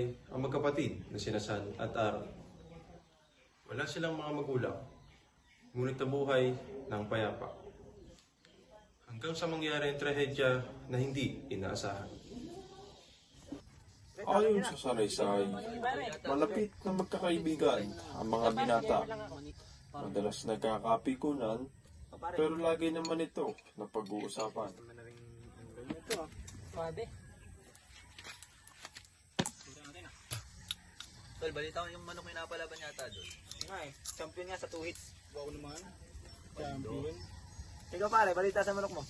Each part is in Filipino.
buhay ang magkapatid na sina San at Aaron. Wala silang mga magulang, ngunit nabuhay ng payapa. Hanggang sa mangyari ang trahedya na hindi inaasahan. Ayon sa saraysay, malapit na magkakaibigan ang mga binata. Madalas nagkakapikunan, pero lagi naman ito na pag-uusapan. Tol, balita ko yung manok may napalaban yata doon. Nga eh, champion nga sa 2 hits. Wow naman. Champion. Ikaw pare, balita sa manok mo.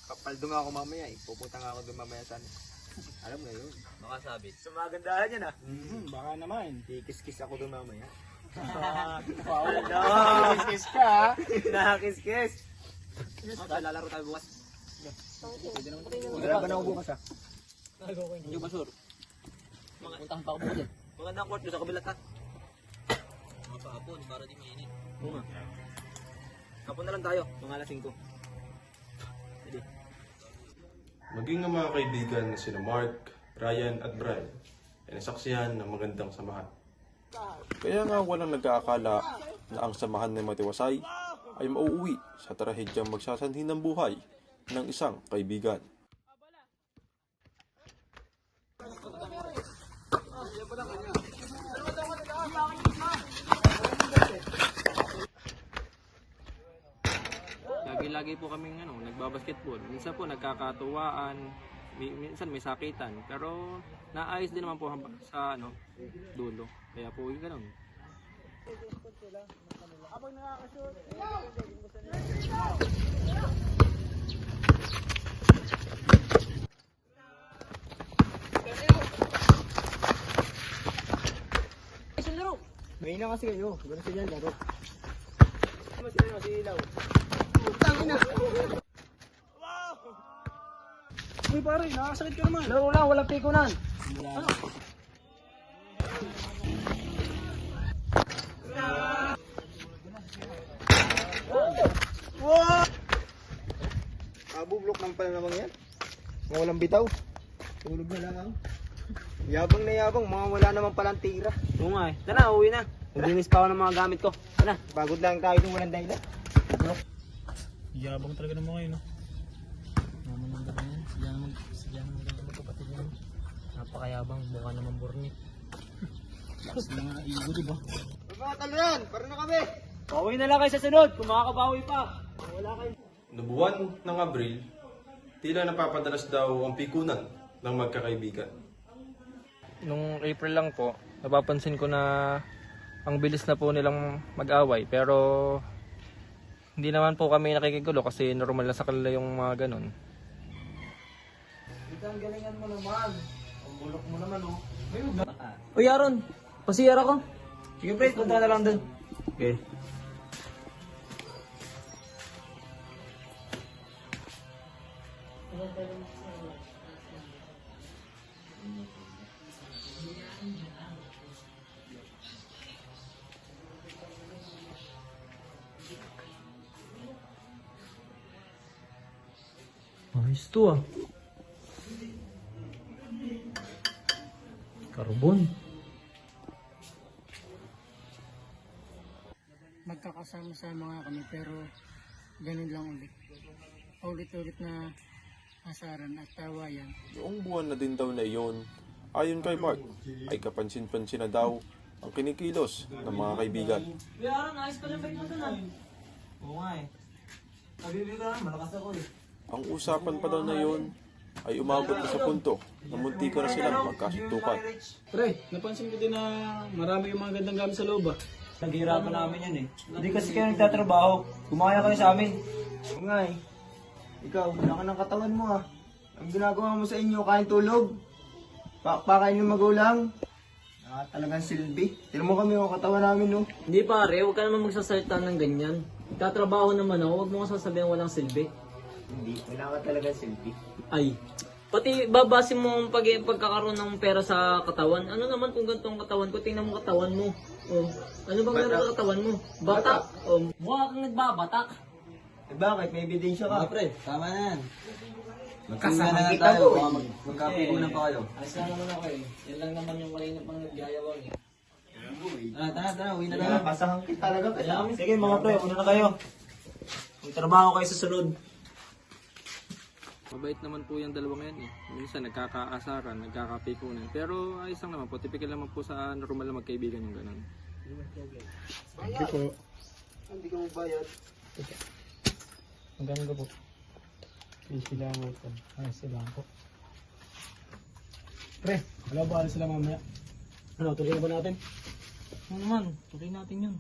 Kapaldo nga ako mamaya eh. Pupunta nga ako doon mamaya sa alam mo yun. Baka sabit. Sa mga gandahan yan ah. Baka naman. Kikis-kis ako doon mamaya. Wow. No! Kiss ka ha. Nakakis-kis. Lalaro tayo bukas. Wala ba na ako bukas ah? Hindi ba sure? Puntahan pa ako bukas eh. Magandang court doon sa kabilat ha. Mga pahapon, para di mainit. Oo nga. Kapon na lang tayo, mga alas 5. Sige. Maging ang mga kaibigan na sina Mark, Ryan at Brian ay nasaksihan ng magandang samahan. Kaya nga walang nag-aakala na ang samahan ng Matiwasay ay mauuwi sa trahedyang magsasanhi ng buhay ng isang kaibigan. Lagi-lagi po kaming nagbabasketball. Minsan po nagkakatuwaan, minsan may sakitan, pero naayos din naman po sa dulo. Kaya po yung ganun. Ngayon na kasi kayo, gano'n sila laro. Si Ilaw. Uy pare, nakakasakit ka naman. Laro lang, walang pikunan. Wow! Abublok ng pala naman yan. Mga walang bitaw. Tulog na lang. Yabang na yabang, mga wala naman palang tira. Oo nga eh. Tara, uwi na. Naglinis pa ako ng mga gamit ko. Tara. Pagod lang tayo nung walang dahilan. Yabang talaga ng mga yun. Naman ng gano'n yan. Sige naman ng kapatid yan. Napakayabang, mukha naman burni. Lakas ng mga igo diba? Mga talo yan, parang na kami. Bawi na lang kayo sa sunod, kung makakabawi pa. Wala kayo. Noong buwan ng Abril, tila napapadalas daw ang pikunan ng magkakaibigan. Nung April lang po, napapansin ko na ang bilis na po nilang mag-away. Pero hindi naman po kami nakikigulo kasi normal na sa kanila yung mga ganun. Ang galingan mo naman. Ang bulok mo naman oh. Uy Aaron, pasiyara ko. Sige pre, punta ka na lang dun. Okay. Ayos to ah. Carbon. Magkakasama-sama nga kami pero ganun lang ulit. Ulit-ulit na asaran at tawayan. Noong buwan na din daw na iyon, ayon kay Mark, ay kapansin-pansin na daw ang kinikilos ng mga kaibigan. Uy Aaron, ayos pa rin ba ito na? Oo nga eh. Nabibig ka naman, malakas ako eh. Ang usapan pa daw na iyon ay umabot na sa punto na munti ko na silang magkasuntukan. Pre, napansin ko din na marami yung mga gandang gamit sa loob ah. Naghihirapan namin yan eh. Hindi kasi kayo nagtatrabaho. Kumaya kayo sa amin. Oo nga eh. Ikaw, wala ka ng katawan mo ah. Ang ginagawa mo sa inyo, kain tulog. Pakpakain ng magulang. Talagang silbi. Tinan mo kami yung katawan namin no. Hindi pare, huwag ka naman magsasalita ng ganyan. Tatrabaho naman ako, huwag mo ka sasabihin walang silbi. Hindi, wala ka talagang silbi. Ay, pati babase mo ang pagkakaroon ng pera sa katawan. Ano naman kung ganito ang katawan ko, tingnan mo katawan mo. Oh, ano bang meron sa katawan mo? Batak. Oh, mukha kang nagbabatak. Eh bakit? May ebidensya ka. Pre, tama na yan. Kasama na kita tayo. doon. Magkapigunan pa kayo. Ayos lang naman ako eh. Yan lang naman yung kanina pang Gayawang eh. Tara, uwi na Kaya pasangkit talaga kita. Sige mga pre, una na kayo. May trabaho kayo sa sunod. Mabait naman po yung dalawang yan eh. Minsan nagkakaasaran, nagkakapikunan. Pero ayos lang naman po. Typical naman po sa normal na magkaibigan yung ganun. Hindi po. Hindi ka magbayad. Magkano ka po? Sila mo po. Ay, sila po. Pre, wala ba alis sila mamaya? Ano, tuloy ba natin? Ano naman, tuloy natin yun.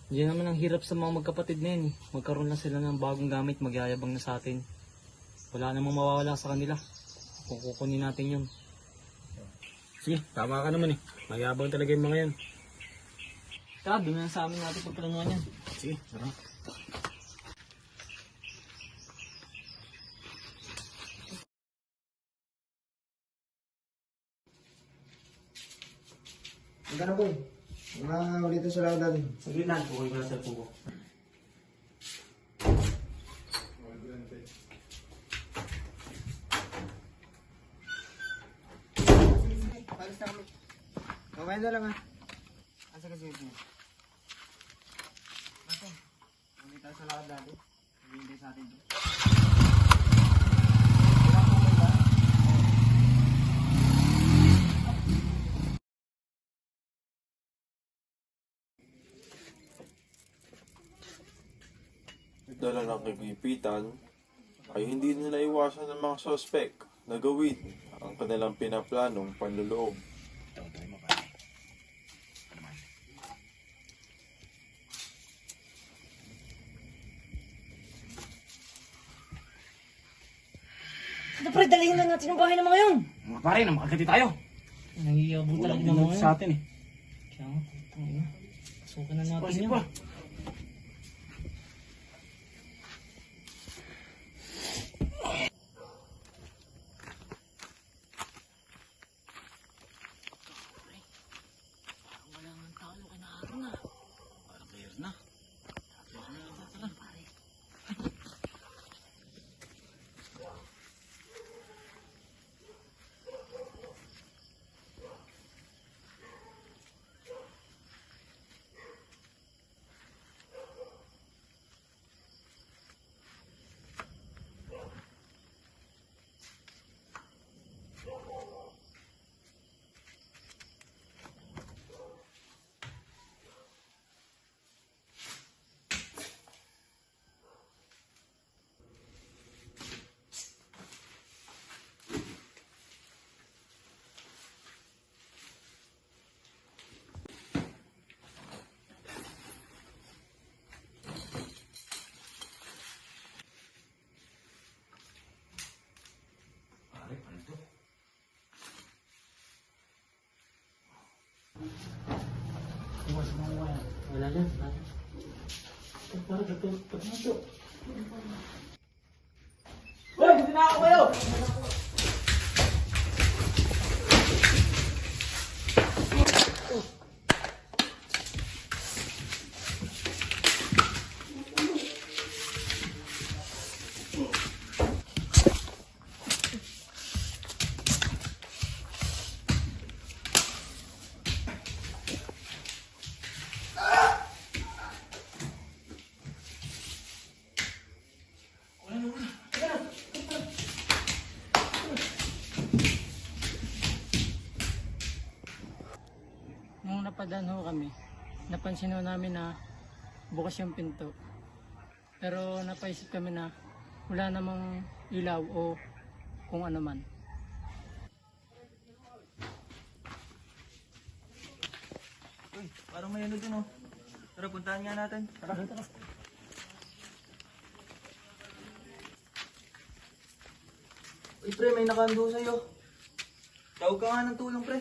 Diyan naman ang hirap sa mga magkapatid na yan eh. Magkaroon lang sila ng bagong gamit, magyayabang na sa atin. Wala namang mawawala sa kanila. Kung kukunin natin yun. Sige, tama ka naman eh. Mayabang talaga yung mga yan. Tara, doon na sa amin natin pagplanuhan yan. Sige, tara. Magkano po? Mga ulitin sa lakad natin. Saglit lang, okay ko na sa puko. Palis na kami. Mamaya na lang ha. Asa kasi ito? Asa? Ulitin sa lakad natin. Hindi sa atin. Dala ng kagipitan ay hindi na naiwasan ng mga sospek na gawin ang kanilang pinaplanong panluloob. Ano pre, dalihin na natin yung bahay ng mga yun. Mga pare, namakagati tayo. Nangiyabong talaga ng mga yun. Sa atin eh. Kaya nga, putang ina. Pasukan na natin Sige yun. pa. Wala nga tao, kinaharo na. Parang clear na. Wala dyan. Hoy, hindi na ako kayo! Nung napadaan ho kami, napansin ho namin na bukas yung pinto. Pero napaisip kami na wala namang ilaw o kung ano man. Uy, parang may ano dun oh. Tara, puntahan nga natin. Tara, tara. Uy, pre, may nakando sa'yo. Tawag ka nga ng tulong, pre.